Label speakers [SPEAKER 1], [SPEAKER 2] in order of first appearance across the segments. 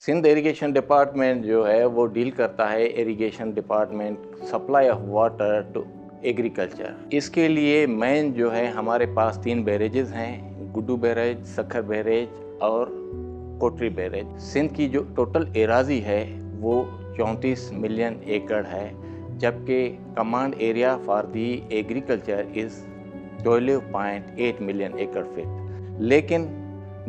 [SPEAKER 1] Sindh irrigation department जो है वो डील करता है irrigation department supply of water to agriculture. इसके लिए मेन जो है हमारे पास 3 बैरेजेस हैं, गुड्डू बैरेज, सखर बैरेज और कोटरी बैरेज। सिंध की जो टोटल एराजी है वो 34 मिलियन एकड़ है, जबकि command area for the agriculture is 12.8 million एकड़ फीट। लेकिन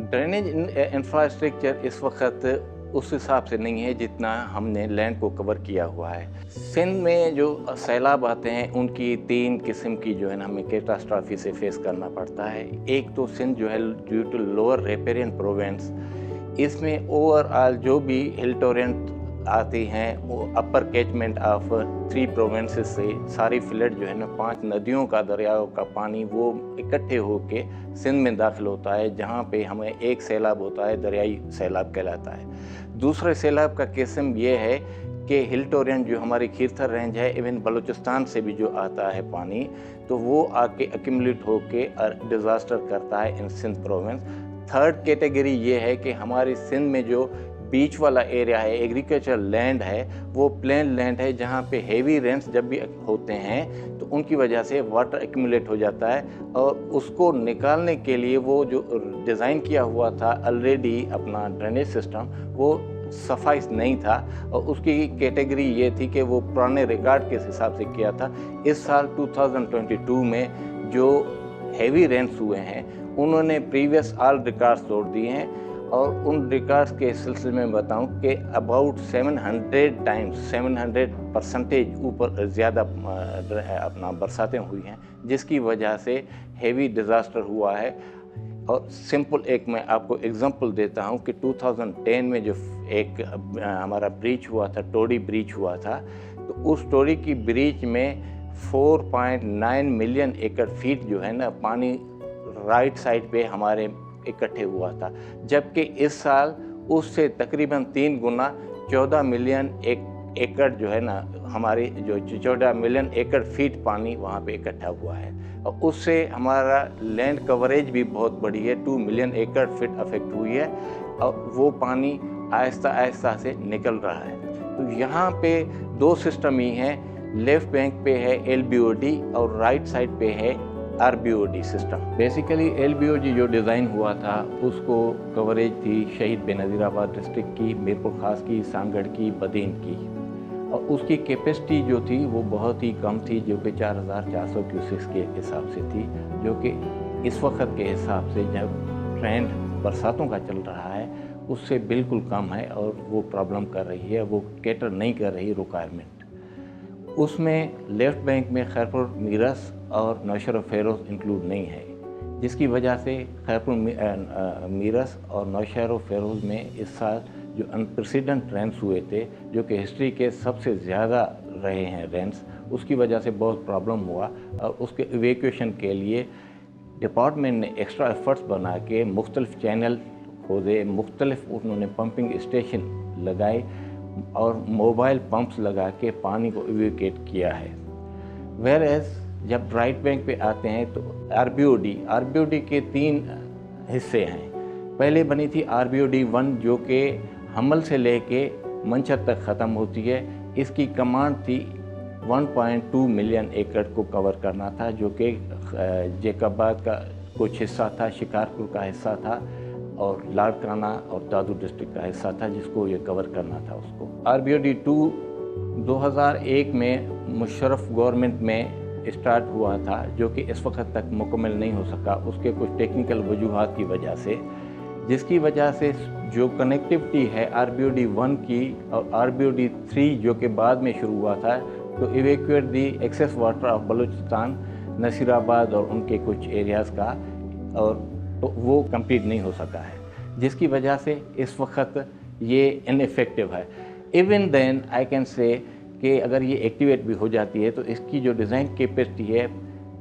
[SPEAKER 1] ड्रेनेज इंफ्रास्ट्रक्चर इस वक्त उस हिसाब से नहीं है जितना हमने लैंड को कवर किया हुआ है। सिंध में जो सैलाब आते हैं उनकी 3 किस्म की जो है ना हमें कैटास्ट्रॉफी से फेस करना पड़ता है। एक तो सिंध जो है ड्यू टू लोअर रेपेरियन प्रोवेंस, इसमें ओवरऑल जो भी हिल टोरेंट आती हैं वो अपर कैचमेंट ऑफ 3 प्रोवेंसेस से सारी फ्लड जो है ना 5 नदियों का, दरियाओं का पानी वो इकट्ठे होके सिंध में दाखिल होता है, जहाँ पे हमें एक सैलाब होता है, दरियाई सैलाब कहलाता है। दूसरे सैलाब का किस्म ये है कि हिल टोरेंट जो हमारी खीरथर रेंज है, इवन बलूचिस्तान से भी जो आता है पानी, तो वो आके एक्यूमुलेट होके डिज़ास्टर करता है इन सिंध प्रोविंस। थर्ड कैटेगरी ये है कि हमारी सिंध में जो बीच वाला एरिया है, एग्रीकल्चर लैंड है, वो प्लेन लैंड है जहाँ पे हेवी रेन्स जब भी होते हैं तो उनकी वजह से वाटर एक्यूमुलेट हो जाता है, और उसको निकालने के लिए वो जो डिज़ाइन किया हुआ था ऑलरेडी अपना ड्रेनेज सिस्टम वो सफाइस नहीं था, और उसकी कैटेगरी ये थी कि वो पुराने रिकॉर्ड के हिसाब से किया था। इस साल 2022 में जो हेवी रेन्स हुए हैं उन्होंने प्रीवियस ऑल रिकॉर्ड्स तोड़ दिए हैं, और उन रिकॉर्ड्स के सिलसिले में बताऊं कि अबाउट 700% ऊपर ज़्यादा अपना बरसातें हुई हैं, जिसकी वजह से हेवी डिज़ास्टर हुआ है। और सिंपल एक मैं आपको एग्जांपल देता हूं कि 2010 में जो एक हमारा ब्रीच हुआ था, टोडी ब्रीच हुआ था, तो उस टोडी की ब्रीच में 4.9 मिलियन एकड़ फीट जो है ना पानी राइट साइड पे हमारे इकट्ठे हुआ था, जबकि इस साल उससे तकरीबन 3 गुना 14 मिलियन एकड़ जो है ना हमारी जो 14 मिलियन एकड़ फीट पानी वहाँ पे इकट्ठा हुआ है, और उससे हमारा लैंड कवरेज भी बहुत बड़ी है, 2 मिलियन एकड़ फीट अफेक्ट हुई है, और वो पानी आहिस्ता आहिस्ता से निकल रहा है। तो यहाँ पे 2 सिस्टम ही हैं, लेफ्ट बैंक पे है LBOD और राइट साइड पे है RBOD सिस्टम। बेसिकली LBOD जो डिज़ाइन हुआ था उसको कवरेज थी शहीद बेनज़ीराबाद डिस्ट्रिक्ट की, मीरपुर ख़ास की, सांगड़ की, बदीन की, और उसकी कैपेसिटी जो थी वो बहुत ही कम थी, जो कि 4400 क्यूसेक्स के हिसाब से थी, जो कि इस वक्त के हिसाब से जब ट्रेंड बरसातों का चल रहा है उससे बिल्कुल कम है, और वो प्रॉब्लम कर रही है, वो कैटर नहीं कर रही रिक्वायरमेंट। उसमें लेफ़्ट बैंक में खैरपुर मीरस और नौशहर फेरोज़ इंक्लूड नहीं है, जिसकी वजह से खैरपुर मीरस और नौशहर फेरोज़ में इस साल जो अनप्रेसिडेंट रेंस हुए थे, जो कि हिस्ट्री के सबसे ज़्यादा रहे हैं रेंस, उसकी वजह से बहुत प्रॉब्लम हुआ, और उसके इवैक्यूएशन के लिए डिपार्टमेंट ने एक्स्ट्रा एफर्ट्स बना के मुख्तलिफ चैनल खोदे, मुख्तलिफ उन्होंने पंपिंग स्टेशन लगाए और मोबाइल पंप्स लगा के पानी को इवैक्यूएट किया है। वेयर एज जब राइट बैंक पे आते हैं तो RBOD के 3 हिस्से हैं। पहले बनी थी RBOD 1 जो कि हमल से लेके मंचर तक ख़त्म होती है। इसकी कमांड थी 1.2 मिलियन एकड़ को कवर करना था, जो कि जैकबाद का कुछ हिस्सा था, शिकारपुर का हिस्सा था, और लाड़काना और दादू डिस्ट्रिक्ट का हिस्सा था, जिसको ये कवर करना था उसको। RBOD 2 2001 में मुशर्रफ गवर्नमेंट में स्टार्ट हुआ था, जो कि इस वक्त तक मुकम्मल नहीं हो सका, उसके कुछ टेक्निकल वजूहात की वजह से, जिसकी वजह से जो कनेक्टिविटी है RBOD 1 की और RBOD 3 जो कि बाद में शुरू हुआ था, तो evacuate the excess water of Balochistan, Nasirabad और उनके कुछ एरियाज़ का, और तो वो कंप्लीट नहीं हो सका है, जिसकी वजह से इस वक्त ये इनइफेक्टिव है। Even then I can say कि अगर ये एक्टिवेट भी हो जाती है तो इसकी जो डिज़ाइन कैपेसिटी है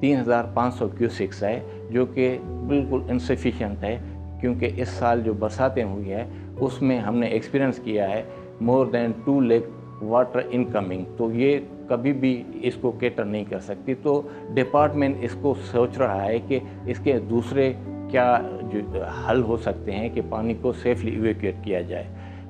[SPEAKER 1] 3500 क्यूसेक्स है, जो कि बिल्कुल इनसफिशिएंट है, क्योंकि इस साल जो बरसातें हुई है उसमें हमने एक्सपीरियंस किया है more than 2 lakh water incoming, तो ये कभी भी इसको कैटर नहीं कर सकती। तो डिपार्टमेंट इसको सोच रहा है कि इसके दूसरे क्या जो हल हो सकते हैं कि पानी को सेफली इवैक्यूएट किया जाए।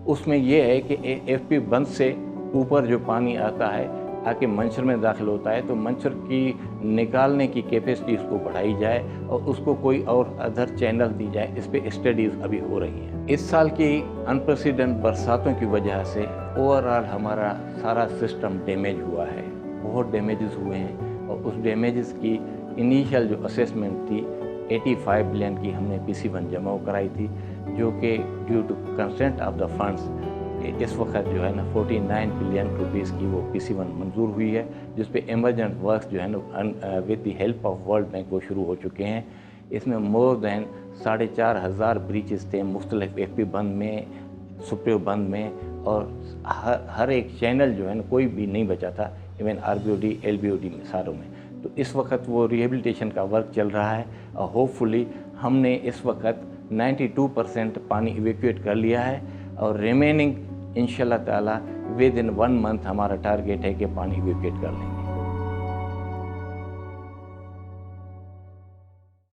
[SPEAKER 1] उसमें ये है कि एफपी बंद से ऊपर जो पानी आता है आके मंचर में दाखिल होता है, तो मंचर की निकालने की कैपेसिटी उसको बढ़ाई जाए और उसको कोई और अदर चैनल दी जाए। इस पे स्टडीज़ अभी हो रही हैं। इस साल की अनप्रेसिडेंट बरसातों की वजह से ओवरऑल हमारा सारा सिस्टम डैमेज हुआ है, बहुत डैमेजेस हुए हैं। और उस डैमेजेस की इनिशियल जो असेसमेंट थी 85 बिलियन की हमने PC1 जमा कराई थी, जो कि due to consent of the funds इस वक्त जो है ना 49 बिलियन रुपीज़ की वो PC1 मंजूर हुई है, जिस पे इमरजेंट वर्क्स जो है ना with the help of world bank वो शुरू हो चुके हैं। इसमें मोर दैन 4,500 ब्रीचेस थे मुख्तलिफ एफपी बंद में, सुप्रियो बंद में, और हर एक चैनल जो है ना कोई भी नहीं बचा था, इवन RBOD LBOD में सारों में। तो इस वक्त वो रिहेबिलिटेशन का वर्क चल रहा है और होपफुली हमने इस वक्त 92% पानी इवैक्यूएट कर लिया है और रिमेनिंग इंशाल्लाह ताला विद इन 1 मंथ हमारा टारगेट है कि पानी इवैक्यूएट कर लेंगे।